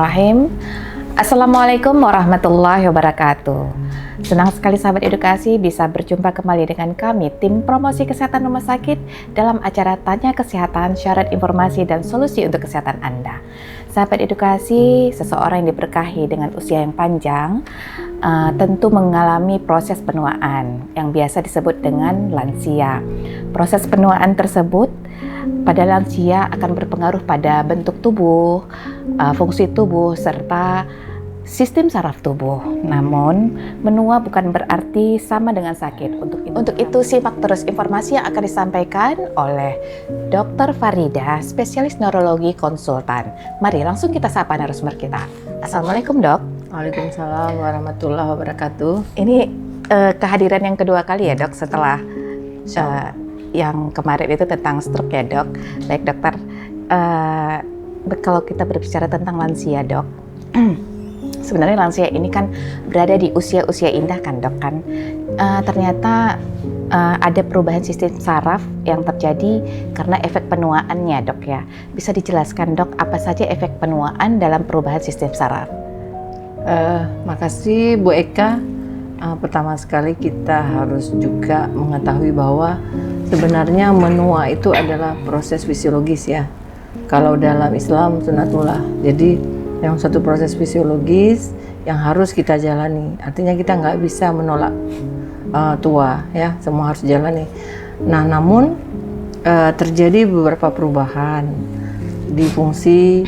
Bismillahirrahmanirrahim. Assalamualaikum warahmatullahi wabarakatuh. Senang sekali sahabat edukasi bisa berjumpa kembali dengan kami, tim promosi kesehatan rumah sakit dalam acara Tanya Kesehatan, Syarat Informasi dan Solusi untuk Kesehatan Anda. Sahabat edukasi, seseorang yang diberkahi dengan usia yang panjang tentu mengalami proses penuaan yang biasa disebut dengan lansia. Proses penuaan tersebut pada lansia akan berpengaruh pada bentuk tubuh, fungsi tubuh, serta sistem saraf tubuh. Namun, menua bukan berarti sama dengan sakit. Untuk itu simak terus informasi yang akan disampaikan oleh Dr. Farida, spesialis neurologi konsultan. Mari langsung kita sapa narasumber kita. Assalamualaikum, Dok. Waalaikumsalam warahmatullahi wabarakatuh. Ini kehadiran yang kedua kali ya, Dok, setelah yang kemarin itu tentang stroke ya, Dok. Baik, Dokter. Kalau kita berbicara tentang lansia, Dok. Sebenarnya lansia ini kan berada di usia-usia indah kan, Dok, kan. Ternyata ada perubahan sistem saraf yang terjadi karena efek penuaannya, Dok ya. Bisa dijelaskan, Dok, apa saja efek penuaan dalam perubahan sistem saraf? Makasih Bu Eka. Pertama sekali kita harus juga mengetahui bahwa sebenarnya menua itu adalah proses fisiologis ya. Kalau dalam Islam sunatullah. Jadi yang satu proses fisiologis yang harus kita jalani. Artinya kita nggak bisa menolak tua ya, semua harus jalani. Nah, namun terjadi beberapa perubahan di fungsi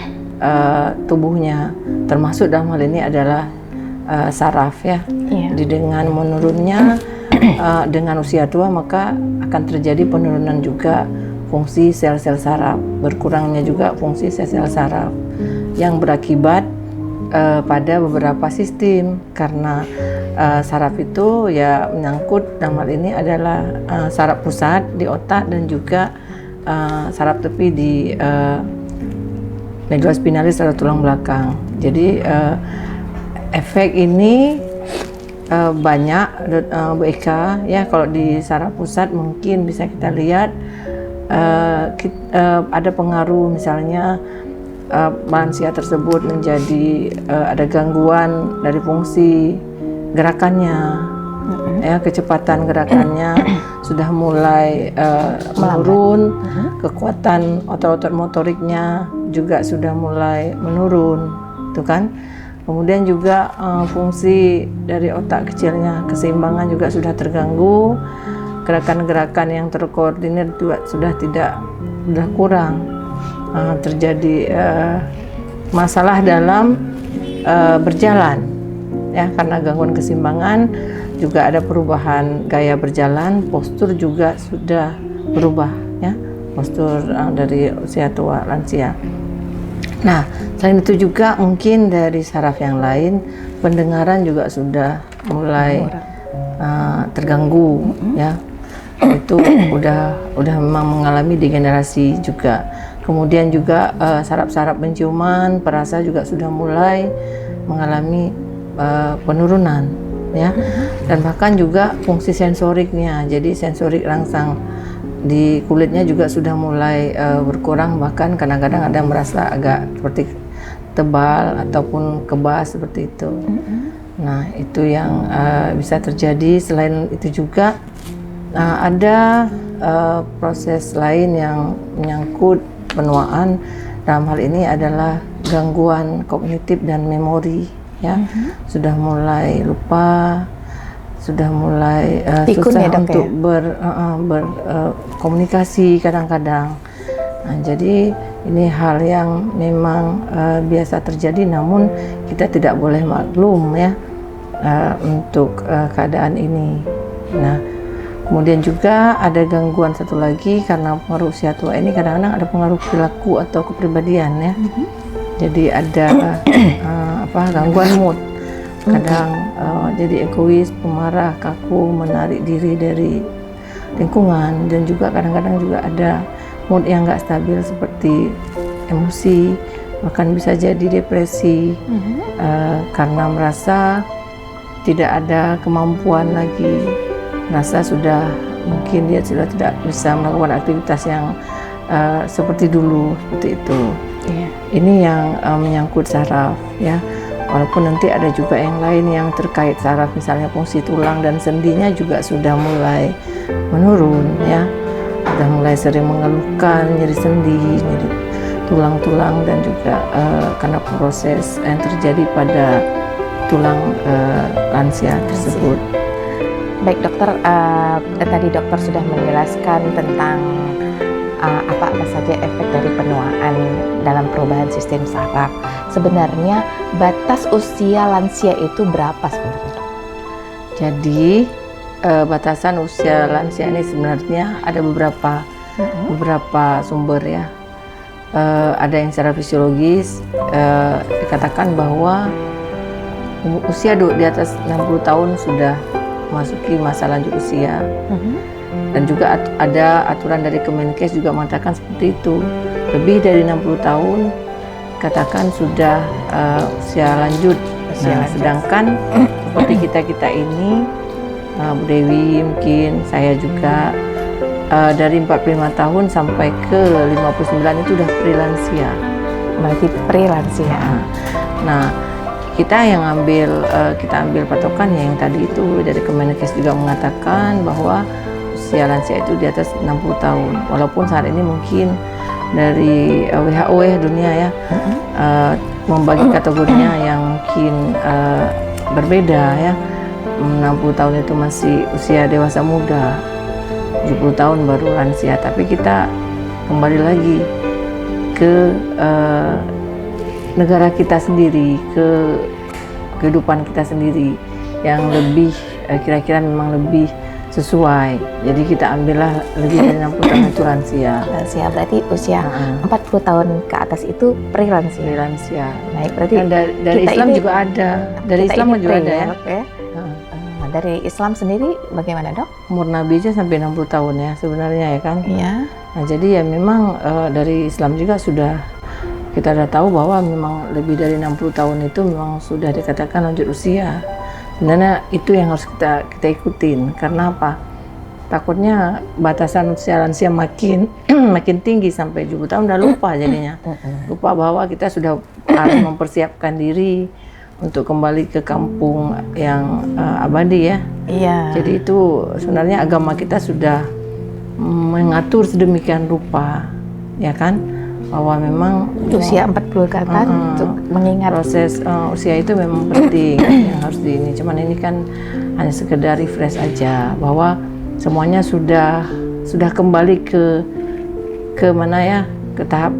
tubuhnya, termasuk dalam hal ini adalah saraf ya. Jadi dengan menurunnya dengan usia tua maka akan terjadi penurunan juga fungsi sel-sel saraf, berkurangnya juga fungsi sel-sel saraf yang berakibat pada beberapa sistem karena saraf itu ya menyangkut dalam hal ini adalah saraf pusat di otak dan juga saraf tepi di medula spinalis atau tulang belakang. Jadi efek ini banyak Bu Eka ya. Kalau di saraf pusat mungkin bisa kita lihat ada pengaruh misalnya lansia tersebut menjadi ada gangguan dari fungsi gerakannya ya, kecepatan gerakannya sudah mulai menurun, kekuatan otot-otot motoriknya juga sudah mulai menurun, itu kan. Kemudian juga fungsi dari otak kecilnya, keseimbangan juga sudah terganggu, gerakan-gerakan yang terkoordinir juga sudah kurang. Terjadi masalah dalam berjalan ya, karena gangguan keseimbangan, juga ada perubahan gaya berjalan, postur juga sudah berubah ya, postur dari usia tua lansia. Nah, selain itu juga mungkin dari saraf yang lain, pendengaran juga sudah mulai terganggu ya. Itu udah memang mengalami degenerasi juga. Kemudian juga saraf-saraf penciuman, perasa juga sudah mulai mengalami penurunan ya. Dan bahkan juga fungsi sensoriknya, jadi sensorik rangsang di kulitnya juga sudah mulai berkurang, bahkan kadang-kadang ada yang merasa agak seperti tebal ataupun kebas seperti itu. Nah, itu yang bisa terjadi. Selain itu juga ada proses lain yang menyangkut penuaan. Dalam hal ini adalah gangguan kognitif dan memori ya. Sudah mulai lupa, sudah mulai susah ya, untuk berkomunikasi kadang-kadang. Nah, jadi ini hal yang memang biasa terjadi, namun kita tidak boleh maklum ya untuk keadaan ini. Nah, kemudian juga ada gangguan satu lagi karena pengaruh usia tua ini, kadang-kadang ada pengaruh perilaku atau kepribadian ya. Jadi ada gangguan mood. Kadang jadi egois, pemarah, kaku, menarik diri dari lingkungan, dan juga kadang-kadang juga ada mood yang nggak stabil seperti emosi, bahkan bisa jadi depresi karena merasa tidak ada kemampuan lagi, merasa sudah mungkin dia sudah tidak bisa melakukan aktivitas yang seperti dulu, seperti itu. Iya, ini yang menyangkut saraf ya. Walaupun nanti ada juga yang lain yang terkait saraf, misalnya fungsi tulang dan sendinya juga sudah mulai menurun ya. Sudah mulai sering mengeluhkan nyeri sendi, nyeri tulang-tulang dan juga karena proses yang terjadi pada tulang lansia tersebut. Baik dokter, tadi dokter sudah menjelaskan tentang apa saja efek dari penuaan dalam perubahan sistem saraf. Sebenarnya batas usia lansia itu berapa sebenarnya, dok? Jadi batasan usia lansia ini sebenarnya ada beberapa sumber ya. Ada yang secara fisiologis dikatakan bahwa usia di atas 60 tahun sudah memasuki masa lanjut usia. Dan juga ada aturan dari Kemenkes juga mengatakan seperti itu. Lebih dari 60 tahun katakan sudah usia lanjut. Sedangkan seperti kita ini, Bu Dewi mungkin, saya juga dari 45 tahun sampai ke 59 itu udah prelansia. Berarti prelansia. Nah, kita ambil patokan yang tadi itu dari Kemenkes juga mengatakan bahwa usia lansia itu di atas 60 tahun. Walaupun saat ini mungkin dari WHO ya dunia ya membagi kategorinya yang mungkin berbeda ya. 60 tahun itu masih usia dewasa muda, 70 tahun baru lansia. Tapi kita kembali lagi ke negara kita sendiri, ke kehidupan kita sendiri yang lebih kira-kira memang lebih sesuai. Jadi kita ambillah lebih dari 60 tahun itu lansia. Lansia berarti usia 40 tahun ke atas itu prelansia. Prelansia. Baik, berarti dari Islam juga ada. Dari Islam juga ada ya. Dari Islam sendiri bagaimana, dok? Umur Nabi aja sampai 60 tahun ya sebenarnya ya kan. Iya. Nah jadi ya memang dari Islam juga sudah kita sudah tahu bahwa memang lebih dari 60 tahun itu memang sudah dikatakan lanjut usia. Sebenarnya itu yang harus kita ikutin. Karena apa? Takutnya batasan usia lansia makin tinggi sampai 70 tahun udah lupa jadinya. Lupa bahwa kita sudah harus mempersiapkan diri untuk kembali ke kampung yang abadi ya. Iya. Jadi itu sebenarnya agama kita sudah mengatur sedemikian rupa, ya kan? Bahwa memang usia 40 ke atas untuk mengingat proses usia itu memang penting yang harus ini. Cuman ini kan hanya sekedar refresh aja bahwa semuanya sudah kembali ke mana ya, ke tahap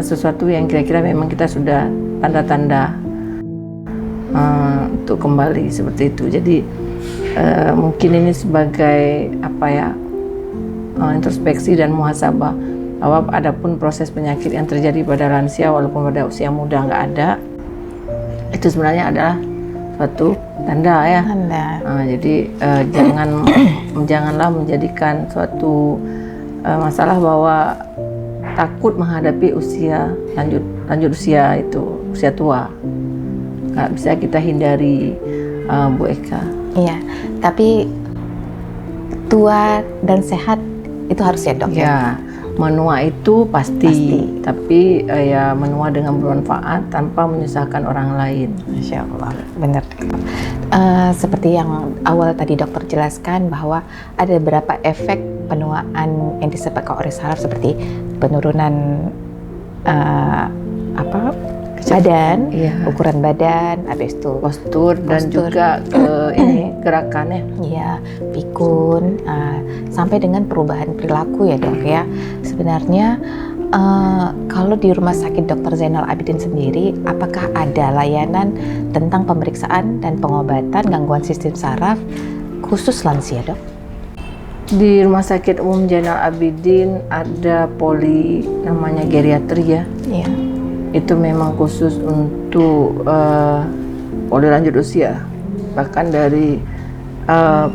sesuatu yang kira-kira memang kita sudah tanda-tanda untuk kembali seperti itu. Jadi mungkin ini sebagai apa ya, introspeksi dan muhasabah bahwa adapun proses penyakit yang terjadi pada lansia walaupun pada usia muda nggak ada, itu sebenarnya adalah suatu tanda ya. Jadi janganlah menjadikan suatu masalah bahwa takut menghadapi usia lanjut usia itu, usia tua. Nggak bisa kita hindari, Bu Eka. Iya, tapi tua dan sehat itu harus ya, dok ya? Menua itu pasti. Tapi ya menua dengan bermanfaat tanpa menyusahkan orang lain. Masya Allah, benar. Seperti yang awal tadi dokter jelaskan bahwa ada beberapa efek penuaan yang disebabkan oleh saraf seperti penurunan badan, ukuran badan, habis itu postur dan juga gerakannya. Iya, pikun, sampai dengan perubahan perilaku ya, dok ya. Sebenarnya kalau di Rumah Sakit Dr. Zainal Abidin sendiri, apakah ada layanan tentang pemeriksaan dan pengobatan gangguan sistem saraf khusus lansia, dok? Di Rumah Sakit Umum Zainal Abidin ada poli namanya geriatri ya. Iya. Itu memang khusus untuk poli lanjut usia. Bahkan dari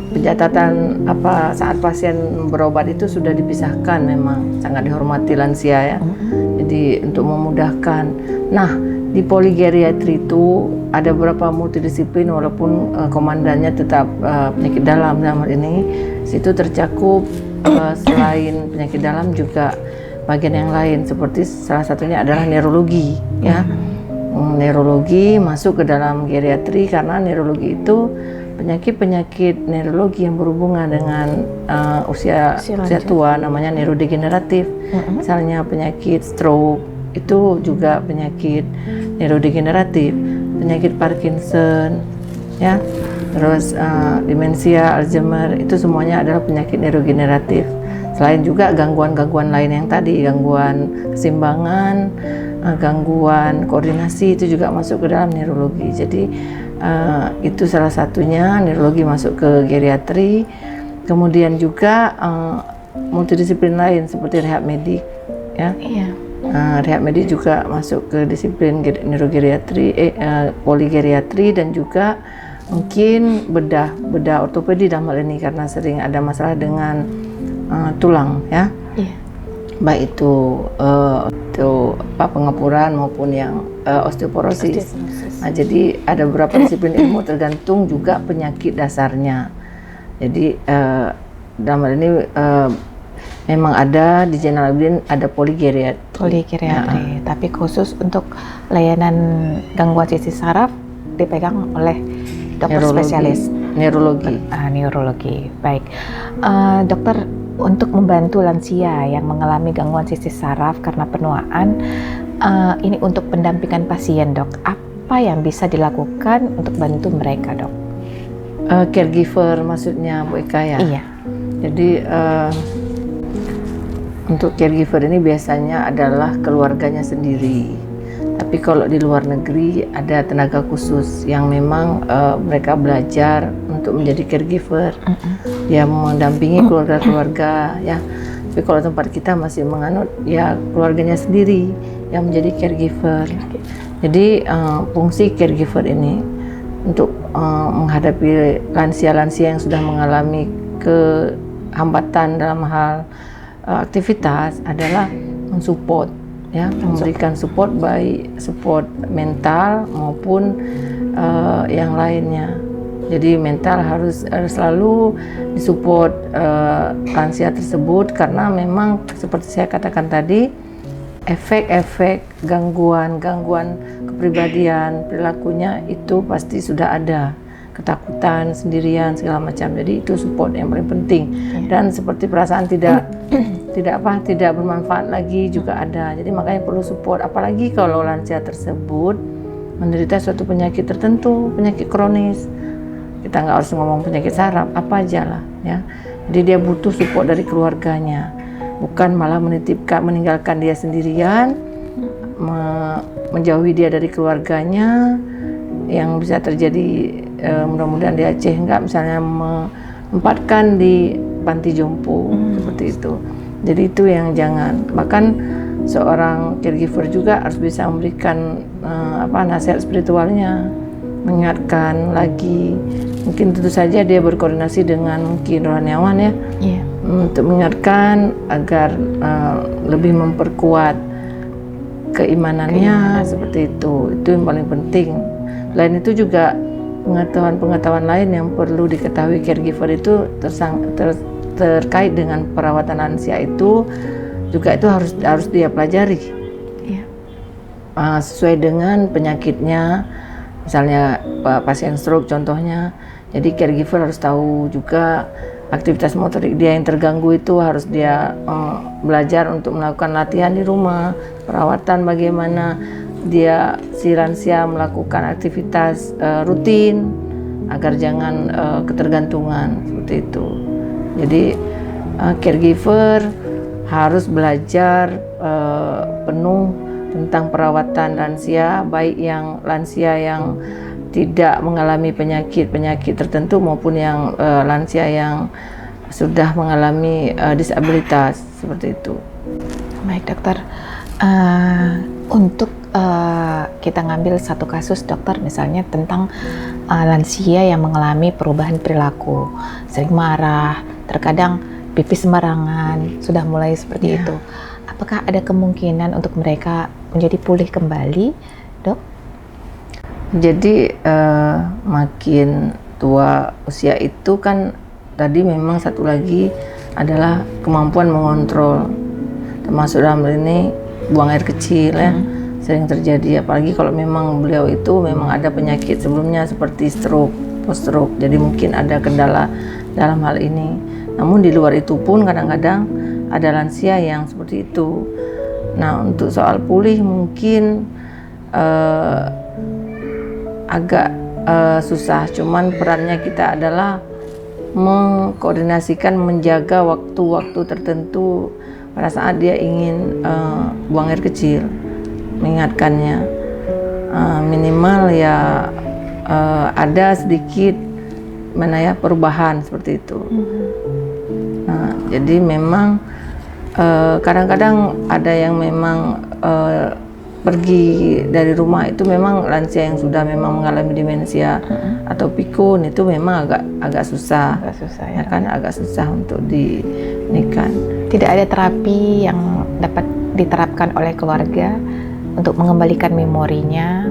pencatatan saat pasien berobat itu sudah dipisahkan, memang sangat dihormati lansia ya. Jadi untuk memudahkan. Nah, di poli geriatri itu ada beberapa multidisiplin walaupun komandannya tetap penyakit dalam hal ini. Situ tercakup selain penyakit dalam juga bagian yang lain, seperti salah satunya adalah neurologi, ya. Neurologi masuk ke dalam geriatri karena neurologi itu penyakit neurologi yang berhubungan dengan usia tua, namanya neurodegeneratif. Misalnya penyakit stroke itu juga penyakit neurodegeneratif, penyakit Parkinson, ya, terus demensia, Alzheimer, itu semuanya adalah penyakit neurodegeneratif. Selain juga gangguan-gangguan lain yang tadi, gangguan keseimbangan, gangguan koordinasi, itu juga masuk ke dalam neurologi. Jadi itu salah satunya, neurologi masuk ke geriatri. Kemudian juga multidisiplin lain seperti rehab medik, ya. Rehab medik juga masuk ke disiplin neurogeriatri, poligeriatri, dan juga mungkin bedah ortopedi dalam hal ini karena sering ada masalah dengan tulang, ya. Baik itu pengepuran maupun yang osteoporosis. Nah, jadi ada beberapa disiplin ilmu tergantung juga penyakit dasarnya. Jadi dalam hal ini memang ada di Zainal Abidin ada poligeriatri. Tapi khusus untuk layanan gangguan sisi saraf dipegang oleh dokter spesialis neurologi. Baik, dokter, untuk membantu lansia yang mengalami gangguan sisi saraf karena penuaan, ini untuk pendampingan pasien, dok, apa yang bisa dilakukan untuk bantu mereka, dok? Caregiver maksudnya Bu Eka, ya? Iya. Jadi untuk caregiver ini biasanya adalah keluarganya sendiri. Tapi kalau di luar negeri ada tenaga khusus yang memang mereka belajar untuk menjadi caregiver. Dia mendampingi keluarga-keluarga, ya. Tapi kalau tempat kita masih menganut ya keluarganya sendiri yang menjadi caregiver. Jadi fungsi caregiver ini untuk menghadapi lansia-lansia yang sudah mengalami kehambatan dalam hal aktivitas adalah mensupport, ya, memberikan support, baik support mental maupun yang lainnya. Jadi mental harus selalu disupport lansia tersebut karena memang seperti saya katakan tadi, efek-efek gangguan kepribadian, perilakunya itu pasti sudah ada, ketakutan, sendirian, segala macam. Jadi itu support yang paling penting. Dan seperti perasaan tidak bermanfaat lagi juga ada. Jadi makanya perlu support, apalagi kalau lansia tersebut menderita suatu penyakit tertentu, penyakit kronis. Kita nggak harus ngomong penyakit saraf, apa aja lah, ya. Jadi dia butuh support dari keluarganya, bukan malah meninggalkan dia sendirian, menjauhi dia dari keluarganya. Yang bisa terjadi mudah-mudahan di Aceh enggak, misalnya menempatkan di panti jompo seperti itu. Jadi itu yang jangan. Bahkan seorang caregiver juga harus bisa memberikan nasihat spiritualnya, mengingatkan lagi. Mungkin tentu saja dia berkoordinasi dengan mungkin rohaniawan, ya, untuk mengingatkan agar lebih memperkuat keimanannya. Seperti itu yang paling penting. Selain itu juga pengetahuan lain yang perlu diketahui caregiver itu terkait dengan perawatan lansia itu juga itu harus dia pelajari, sesuai dengan penyakitnya. Misalnya pasien stroke contohnya, jadi caregiver harus tahu juga aktivitas motorik dia yang terganggu itu harus dia belajar untuk melakukan latihan di rumah, perawatan bagaimana dia si lansia melakukan aktivitas rutin agar jangan ketergantungan seperti itu. Jadi caregiver harus belajar penuh tentang perawatan lansia, baik yang lansia yang tidak mengalami penyakit tertentu maupun yang lansia yang sudah mengalami disabilitas seperti itu. Baik, dokter. Untuk kita ngambil satu kasus, dokter, misalnya tentang lansia yang mengalami perubahan perilaku, sering marah, terkadang pipis sembarangan, sudah mulai seperti itu. Apakah ada kemungkinan untuk mereka menjadi pulih kembali, dok? Jadi makin tua usia itu kan tadi memang satu lagi adalah kemampuan mengontrol termasuk dalam hal ini buang air kecil ya, sering terjadi. Apalagi kalau memang beliau itu memang ada penyakit sebelumnya seperti stroke, post stroke. Jadi mungkin ada kendala dalam hal ini. Namun di luar itu pun kadang-kadang ada lansia yang seperti itu. Nah, untuk soal pulih mungkin agak susah. Cuman perannya kita adalah mengkoordinasikan, menjaga waktu-waktu tertentu pada saat dia ingin buang air kecil, mengingatkannya minimal ya ada sedikit perubahan seperti itu. Nah, jadi memang kadang-kadang ada yang memang pergi dari rumah itu memang lansia yang sudah memang mengalami demensia atau pikun, itu memang agak susah. Agak susah Ya kan, agak susah untuk dinikah. Tidak ada terapi yang dapat diterapkan oleh keluarga untuk mengembalikan memorinya.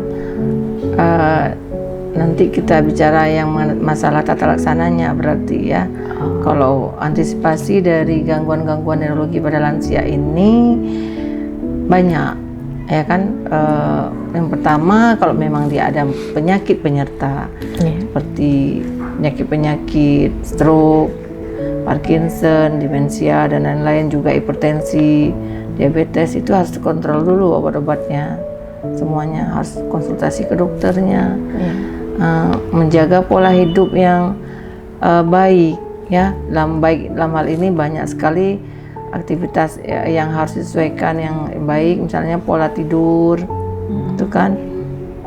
Nanti kita bicara yang masalah tata laksananya berarti ya. Kalau antisipasi dari gangguan-gangguan neurologi pada lansia ini banyak. Ya kan, yang pertama kalau memang dia ada penyakit penyerta seperti penyakit stroke, Parkinson, demensia dan lain-lain, juga hipertensi, diabetes, itu harus dikontrol dulu obat-obatnya, semuanya harus konsultasi ke dokternya. Menjaga pola hidup yang baik ya, dalam hal ini banyak sekali aktivitas yang harus disesuaikan yang baik, misalnya pola tidur itu kan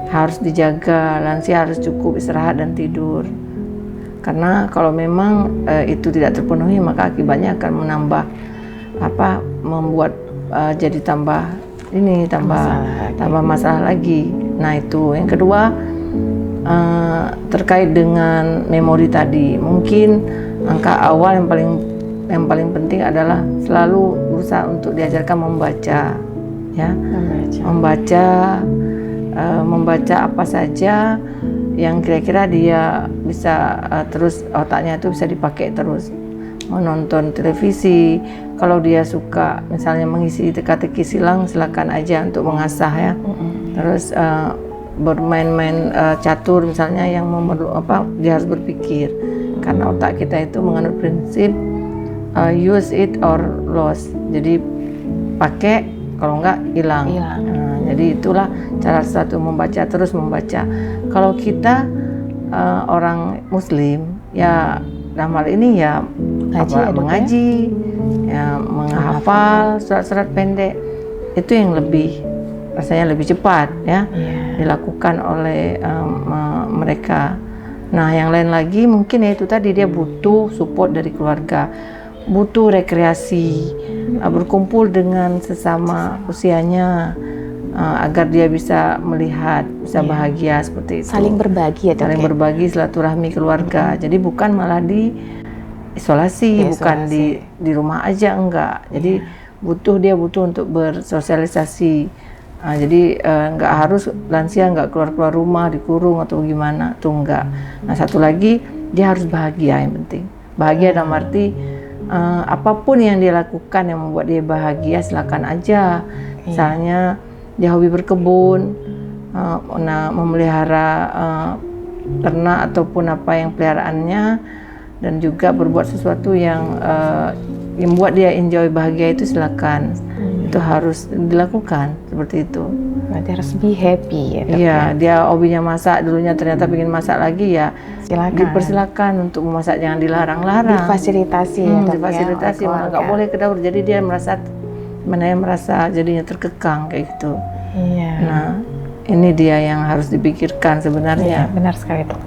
harus dijaga. Lansia harus cukup istirahat dan tidur, karena kalau memang itu tidak terpenuhi maka akibatnya akan menambah membuat jadi tambah masalah lagi. Nah, itu yang kedua. Terkait dengan memori tadi, mungkin angka awal yang paling penting adalah selalu berusaha untuk diajarkan membaca, ya, membaca apa saja yang kira-kira dia bisa terus otaknya itu bisa dipakai terus. Menonton televisi, kalau dia suka misalnya mengisi teka-teki silang, silakan aja untuk mengasah ya. Terus bermain-main catur misalnya yang dia harus berpikir, karena otak kita itu menganut prinsip use it or lose, jadi pakai, kalau enggak hilang. Jadi itulah cara satu, membaca, terus membaca. Kalau kita orang muslim ya dalam hal ini ya mengaji ya, menghafal surat-surat pendek, itu yang rasanya lebih cepat ya dilakukan oleh mereka. Nah, yang lain lagi mungkin ya itu tadi, dia butuh support dari keluarga, butuh rekreasi, berkumpul dengan sesama usianya, agar dia bisa melihat, bisa bahagia seperti itu. Saling berbagi ya, saling berbagi, silaturahmi keluarga. Jadi bukan malah di isolasi, bukan di rumah aja, enggak. Jadi dia butuh untuk bersosialisasi. Jadi nggak harus lansia nggak keluar rumah, dikurung atau gimana, tuh enggak. Nah, satu lagi, dia harus bahagia, yang penting bahagia dalam arti apapun yang dia lakukan yang membuat dia bahagia, silakan aja. Misalnya dia hobi berkebun, memelihara ternak ataupun apa yang peliharaannya, dan juga berbuat sesuatu yang membuat dia enjoy, bahagia, itu silakan. Itu harus dilakukan seperti itu. Berarti harus be happy ya, Dok. Iya, dia hobinya masak, dulunya ternyata ingin masak lagi, ya silakan. Dipersilakan untuk memasak, jangan dilarang-larang. Difasilitasi ya, Dok. Difasilitasi, malah nggak boleh ke dapur. Jadi dia merasa jadinya terkekang kayak gitu. Iya. Nah, ini dia yang harus dipikirkan sebenarnya. Iya, benar sekali, Dok.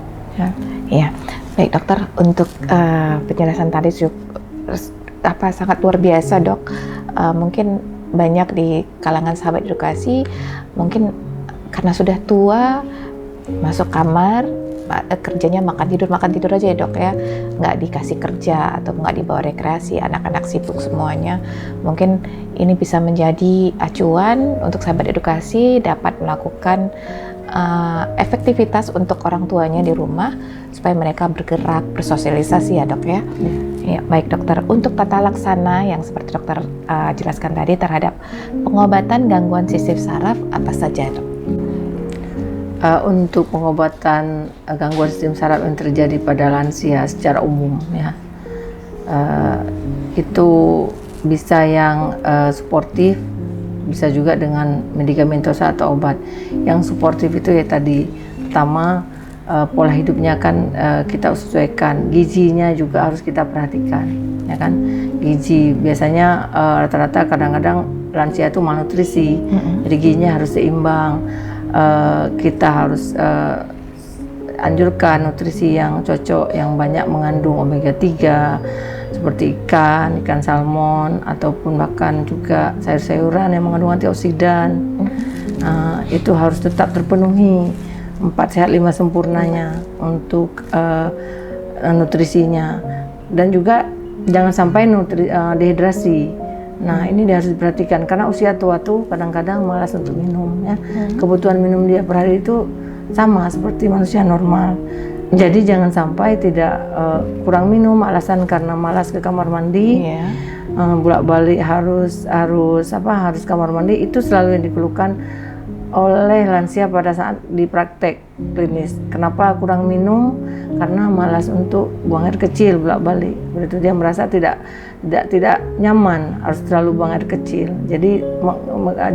Iya. Baik, dokter, untuk penjelasan tadi sangat luar biasa, Dok. Mungkin banyak di kalangan sahabat edukasi mungkin karena sudah tua, masuk kamar, kerjanya makan tidur aja ya, Dok ya, nggak dikasih kerja atau nggak dibawa rekreasi, anak-anak sibuk semuanya. Mungkin ini bisa menjadi acuan untuk sahabat edukasi dapat melakukan efektivitas untuk orang tuanya di rumah supaya mereka bergerak, bersosialisasi ya dok ya. Ya, baik dokter, untuk tata laksana yang seperti dokter jelaskan tadi terhadap pengobatan gangguan sistem saraf apa saja dok? Untuk pengobatan gangguan sistem saraf yang terjadi pada lansia secara umum ya, itu bisa yang suportif, bisa juga dengan medikamentosa atau obat. Yang suportif itu ya tadi, pertama pola hidupnya kan kita sesuaikan, gizinya juga harus kita perhatikan, ya kan. Gizi biasanya rata-rata kadang-kadang lansia itu malnutrisi, jadi gizinya harus seimbang. Kita harus anjurkan nutrisi yang cocok, yang banyak mengandung omega 3 seperti ikan salmon, ataupun bahkan juga sayur-sayuran yang mengandung antioksidan. Itu harus tetap terpenuhi, 4 sehat 5 sempurnanya untuk nutrisinya. Dan juga jangan sampai dehidrasi. Nah, ini harus diperhatikan karena usia tua tuh kadang-kadang malas untuk minum ya. Kebutuhan minum dia per hari itu sama seperti manusia normal. Jadi jangan sampai tidak kurang minum alasan karena malas ke kamar mandi. Bolak-balik harus kamar mandi, itu selalu yang dikeluhkan oleh lansia pada saat di praktek klinis. Kenapa kurang minum? Karena malas untuk buang air kecil bolak-balik. Begitu dia merasa tidak nyaman, harus terlalu buang air kecil. Jadi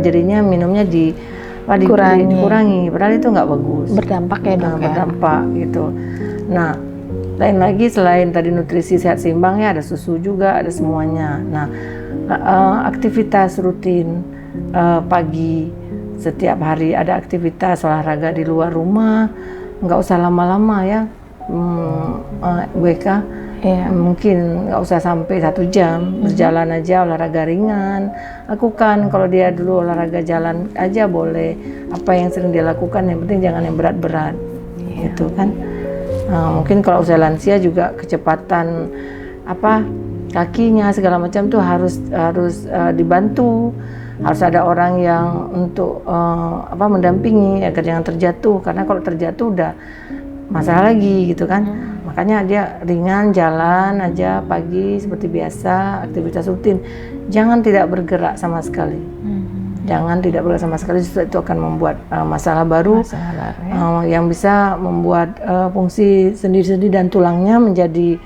jadinya minumnya dikurangi. Padahal itu nggak bagus. Berdampak ya dok. Berdampak gitu. Nah, lain lagi selain tadi nutrisi sehat seimbang ya, ada susu juga, ada semuanya. Nah, aktivitas rutin pagi. Setiap hari ada aktivitas olahraga di luar rumah, nggak usah lama-lama ya, WK, mungkin nggak usah sampai 1 jam, berjalan aja, olahraga ringan, lakukan. Kalau dia dulu olahraga jalan aja boleh, apa yang sering dia lakukan, yang penting jangan yang berat-berat, gitu kan. Mungkin kalau usia lansia juga kecepatan kakinya segala macam tuh harus dibantu. Harus ada orang yang untuk mendampingi agar jangan terjatuh, karena kalau terjatuh udah masalah lagi gitu kan. Makanya dia ringan, jalan aja pagi seperti biasa, aktivitas rutin. Jangan tidak bergerak sama sekali. Jangan tidak bergerak sama sekali, justru itu akan membuat masalah baru yang bisa membuat fungsi sendi-sendi dan tulangnya menjadi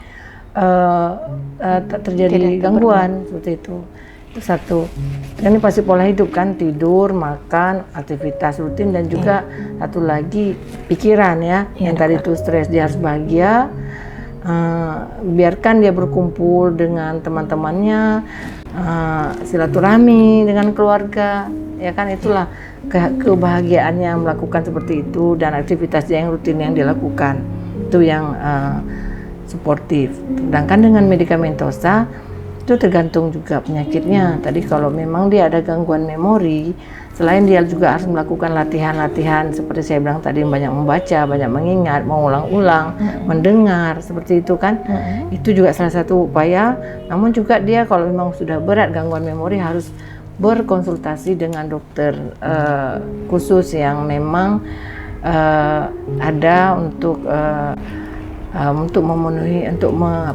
terjadi gangguan seperti itu. Itu satu. Ini pasti pola hidup kan, tidur, makan, aktivitas rutin, dan juga satu lagi pikiran ya, yang tadi itu stres. Dia harus bahagia, biarkan dia berkumpul dengan teman-temannya, silaturahmi dengan keluarga, ya kan, itulah kebahagiaannya melakukan seperti itu, dan aktivitas yang rutin yang dilakukan itu yang suportif. Sedangkan dengan medikamentosa itu tergantung juga penyakitnya. Tadi kalau memang dia ada gangguan memori, selain dia juga harus melakukan latihan-latihan seperti saya bilang tadi, banyak membaca, banyak mengingat, mengulang-ulang, mendengar, seperti itu kan. Itu juga salah satu upaya. Namun juga dia kalau memang sudah berat gangguan memori harus berkonsultasi dengan dokter khusus yang memang ada untuk memenuhi,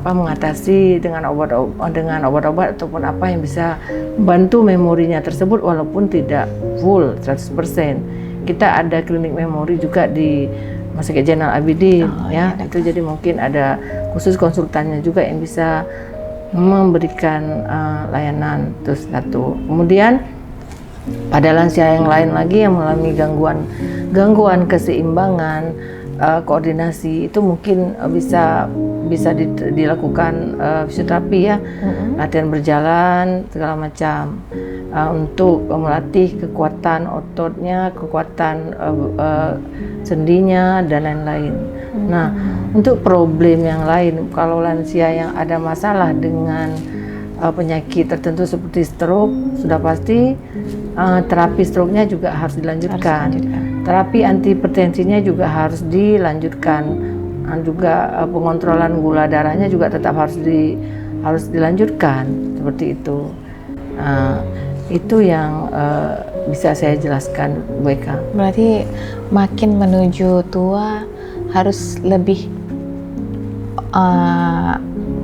mengatasi dengan obat-obat ataupun apa yang bisa membantu memorinya tersebut, walaupun tidak full 100%. Kita ada klinik memori juga di Rumah Sakit Zainal Abidin itu jadi mungkin ada khusus konsultannya juga yang bisa memberikan layanan. Itu satu. Kemudian pada lansia yang lain lagi yang mengalami gangguan keseimbangan, koordinasi, itu mungkin bisa dilakukan fisioterapi ya, latihan berjalan segala macam, untuk melatih kekuatan ototnya, kekuatan sendinya dan lain-lain. Nah, untuk problem yang lain, kalau lansia yang ada masalah dengan penyakit tertentu seperti stroke, sudah pasti terapi stroke-nya juga harus dilanjutkan. Terapi antihipertensinya juga harus dilanjutkan. Juga pengontrolan gula darahnya juga tetap harus dilanjutkan, seperti itu. Itu yang bisa saya jelaskan, Bu Eka. Berarti makin menuju tua harus lebih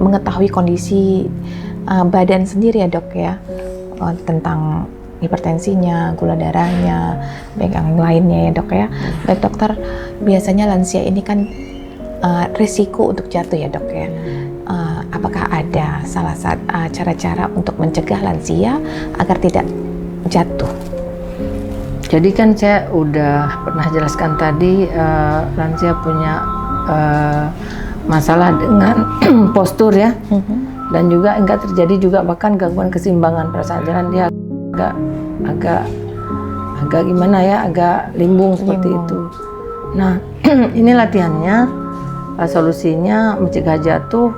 mengetahui kondisi badan sendiri ya dok ya, tentang hipertensinya, gula darahnya, baik yang lainnya ya dok ya. Baik dokter, biasanya lansia ini kan risiko untuk jatuh ya dok ya. Apakah ada salah satu cara-cara untuk mencegah lansia agar tidak jatuh? Jadi kan saya udah pernah jelaskan tadi, lansia punya masalah dengan postur ya, dan juga enggak terjadi juga bahkan gangguan keseimbangan pada saat jalan, dia agak gimana ya, agak limbung seperti itu. Nah ini latihannya, solusinya mencegah jatuh.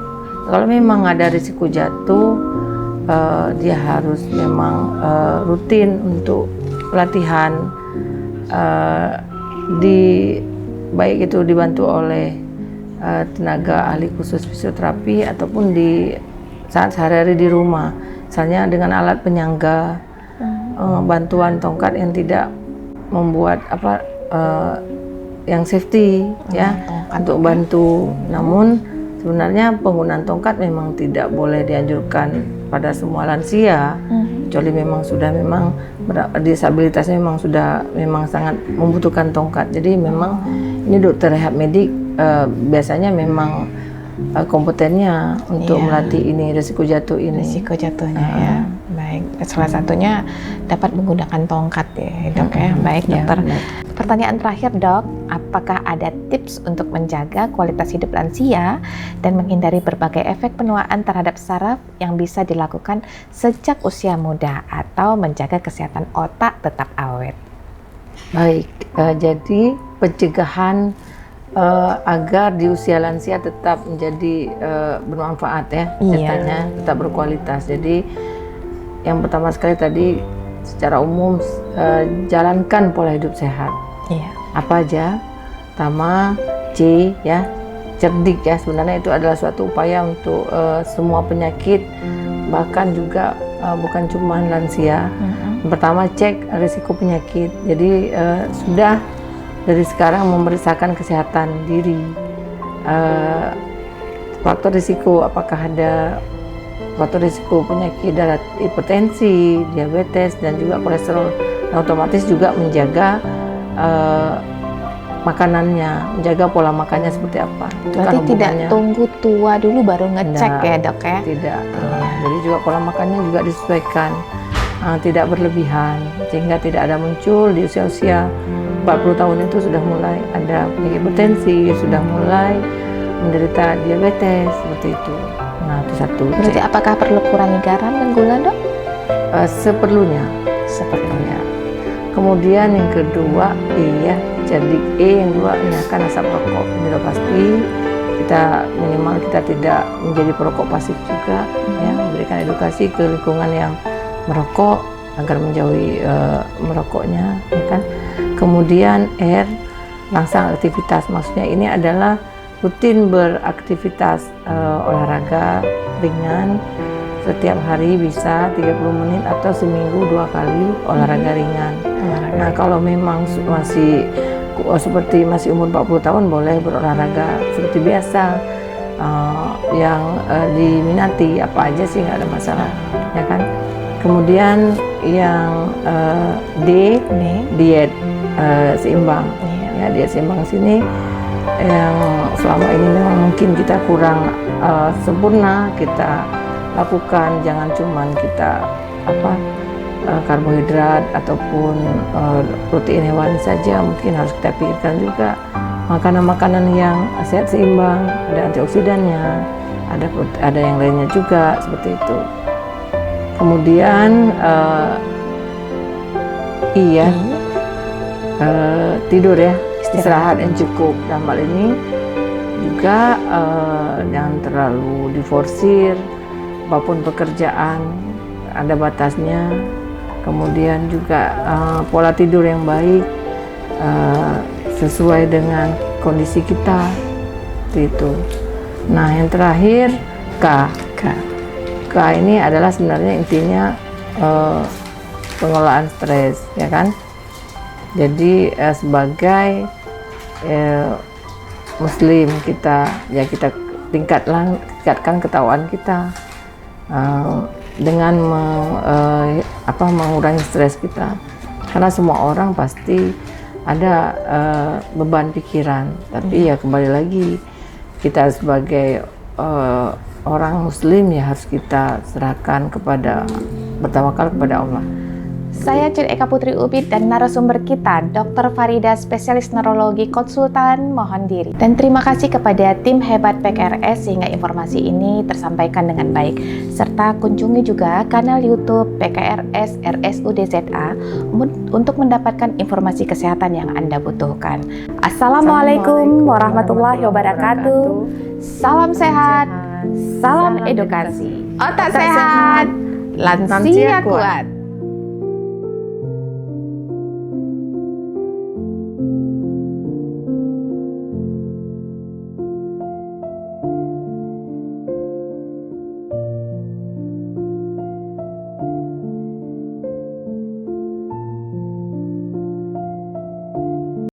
Kalau memang ada risiko jatuh, dia harus memang rutin untuk latihan, baik itu dibantu oleh tenaga ahli khusus fisioterapi ataupun di saat sehari-hari di rumah, misalnya dengan alat penyangga, bantuan tongkat yang tidak membuat yang safety ya, untuk bantu. Namun sebenarnya penggunaan tongkat memang tidak boleh dianjurkan pada semua lansia, kecuali memang sudah disabilitasnya memang sangat membutuhkan tongkat. Jadi memang ini dokter rehab medik biasanya memang kompetennya untuk melatih ini risiko jatuh ini. Risiko jatuhnya ya. Baik, salah satunya dapat menggunakan tongkat ya dok ya. Baik dokter. Ya, pertanyaan terakhir dok, apakah ada tips untuk menjaga kualitas hidup lansia dan menghindari berbagai efek penuaan terhadap saraf yang bisa dilakukan sejak usia muda atau menjaga kesehatan otak tetap awet? Baik, jadi pencegahan agar di usia lansia tetap menjadi bermanfaat ya, ceritanya tetap berkualitas. Jadi yang pertama sekali tadi secara umum jalankan pola hidup sehat. Apa aja? Pertama C ya, cerdik ya. Sebenarnya itu adalah suatu upaya untuk semua penyakit, bahkan juga bukan cuma lansia. Pertama cek risiko penyakit. Jadi sudah dari sekarang memeriksakan kesehatan diri, faktor risiko, apakah ada faktor risiko penyakit darah, hipertensi, diabetes, dan juga kolesterol. Nah, otomatis juga menjaga makanannya, menjaga pola makannya seperti apa. Itu berarti kan tidak tunggu tua dulu baru ngecek ya dok ya? Tidak. Jadi juga pola makannya juga disesuaikan, tidak berlebihan, sehingga tidak ada muncul di usia-usia 40 tahun itu sudah mulai ada penyakit hipertensi, sudah mulai menderita diabetes, seperti itu. Nah, itu satu. Berarti apakah perlu kurangi garam dan gula dok? Seperlunya. Kemudian yang kedua, cerdik. Yang kedua, hindarkan asap rokok. Ini udah pasti. Kita minimal kita tidak menjadi perokok pasif juga, ya, memberikan edukasi ke lingkungan yang merokok agar menjauhi merokoknya, ya kan. Kemudian rangsang aktivitas, maksudnya ini adalah rutin beraktivitas olahraga ringan setiap hari, bisa 30 menit atau seminggu 2 kali olahraga ringan. Nah, kalau memang masih seperti masih umur 40 tahun boleh berolahraga seperti biasa, yang diminati apa aja sih, nggak ada masalah, ya kan. Kemudian yang diet seimbang, ya, diet seimbang sini yang selama ini memang mungkin kita kurang sempurna kita lakukan. Jangan cuman kita karbohidrat ataupun protein hewani saja, mungkin harus kita pikirkan juga makanan-makanan yang sehat seimbang, ada antioksidannya, ada yang lainnya juga, seperti itu. Kemudian tidur ya, istirahat yang cukup. Dalam hal ini juga jangan terlalu diforsir, apapun pekerjaan ada batasnya. Kemudian juga pola tidur yang baik sesuai dengan kondisi kita, seperti itu. Nah, yang terakhir K ini adalah sebenarnya intinya pengelolaan stres, ya kan? Jadi sebagai Muslim kita tingkatkan ketakwaan kita dengan mengurangi stres kita. Karena semua orang pasti ada beban pikiran, tapi ya kembali lagi kita sebagai orang Muslim ya harus kita serahkan bertawakal kepada Allah. Saya Cil Eka Putri Ubid dan narasumber kita Dr. Farida, spesialis neurologi konsultan, mohon diri. Dan terima kasih kepada tim hebat PKRS sehingga informasi ini tersampaikan dengan baik. Serta kunjungi juga kanal YouTube PKRS RSUD ZA untuk mendapatkan informasi kesehatan yang Anda butuhkan. Assalamualaikum warahmatullahi wabarakatuh. Salam sehat, salam edukasi. Otak sehat, lansia kuat.